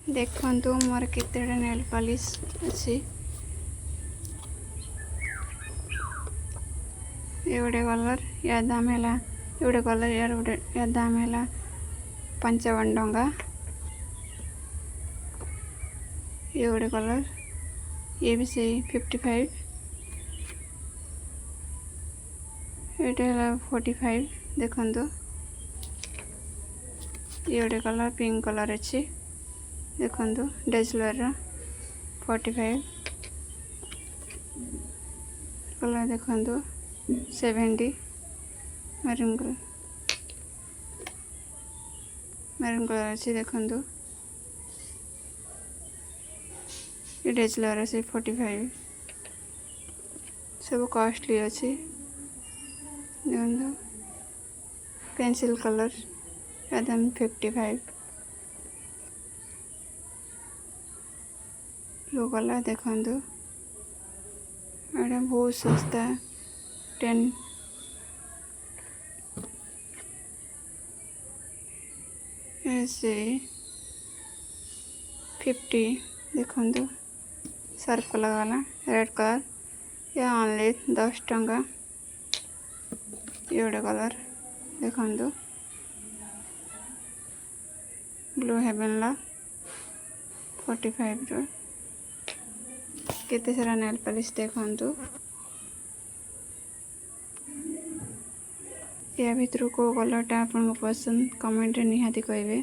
देखंतु मोर केतेटा nail polish अच्छी ये गोटे कलर या दाम है गोटे कलर यार गोटे या दाम है 55 टंका। ये गोटे कलर ये भी से 55 ये है 45 देखंतु। ये गोटे कलर पिंक कलर अच्छी देखंतु डेजलर 45 कलर देखंतु 70 मैरून कलर अच्छी देखंतु। ये डेजलर अच्छी 45 सब कॉस्टली अच्छी देखंतु। पेंसिल कलर एकदम 55 ब्लू कलर देखंतु एटा बहुत सस्ता 10 ऐसे 50 देखंतु। सर्फ कलर वाला रेड कलर या ओनली 10 टंका। ये गोटे कलर देखंतु ब्लू हेवन ला 45 रो केते सारा नेल पॉलिश देखंतु। या भितर को कलरटा आपन पसंद कमेंट रे निहाती कहबे।